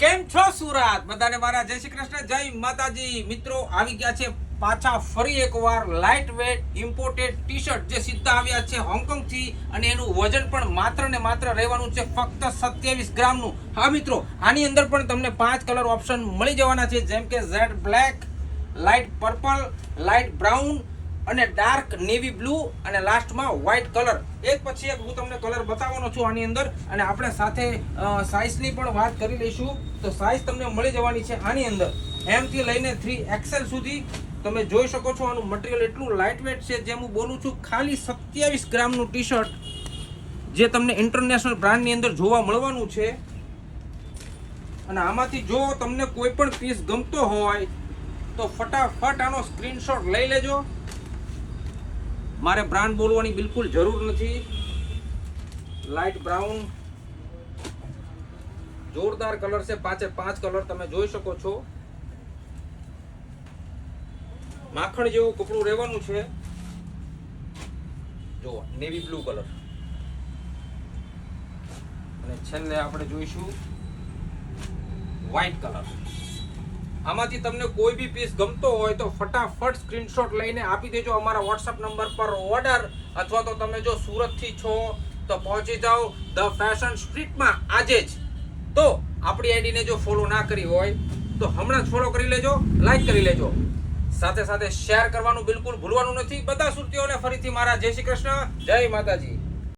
કેમ છો સુરત? બધાને મારા જય શ્રી કૃષ્ણ, જય માતાજી. મિત્રો આવી ગયા છે પાછા ફરી એકવાર light wet imported T shirt જે સીધા આવ્યા છે હોંગકોંગ થી, અને એનું વજન પણ માત્ર ને માત્ર રહેવાનું છે ફક્ત 27 ગ્રામનું. હા મિત્રો, આની અંદર પણ તમને 5 કલર ઓપ્શન મળી જવાના છે, જેમ કે Z black, light purple, light brown અને ડાર્ક નેવી બ્લુ અને લાસ્ટમાં વ્હાઇટ કલર. એક પછી એક હું તમને કલર બતાવવાનો છું આની અંદર, અને આપણે સાથે સાઇઝની પણ વાત કરી લઈશું. તો સાઇઝ તમને મળી જવાની છે આની અંદર M થી લઈને 3XL સુધી. તમે જોઈ શકો છો આનું મટીરિયલ એટલું લાઇટ વેટ છે, જેમ હું બોલું છું ખાલી 27 ગ્રામનું ટી શર્ટ જે તમને ઇન્ટરનેશનલ બ્રાન્ડની અંદર જોવા મળવાનું છે. અને આમાંથી જો તમને કોઈ પણ પીસ ગમતો હોય તો ફટાફટ આનો સ્ક્રીનશોટ લઈ લેજો. મારે બ્રાન્ડ બોલવાની બિલકુલ જરૂર નથી. લાઇટ બ્રાઉન જોરદાર કલર છે, 5 કલર તમે જોઈ શકો છો. માખણ જેવું કપડું રહેવાનું છે. જો નેવી બ્લુ કલર, અને છેલ્લે આપણે જોઈશું વ્હાઇટ કલર. આમાંથી તમને કોઈ બી પીસ ગમતો હોય તો ફટાફટ સ્ક્રીનશોટ લઈને આપી દેજો અમારા વોટ્સઅપ નંબર પર ઓર્ડર, અથવા તો તમે જો સુરતથી છો તો પહોંચી જાઓ ધ ફેશન સ્ટ્રીટમાં આજે જ. તો આપણી આઈડીને જો ફોલો ના કરી હોય તો હમણાં જ ફોલો કરી લેજો, લાઈક કરી લેજો, સાથે સાથે શેર કરવાનું બિલકુલ ભૂલવાનું નથી. બધા સુરતીઓને ફરીથી મારા જય શ્રી કૃષ્ણ, જય માતાજી.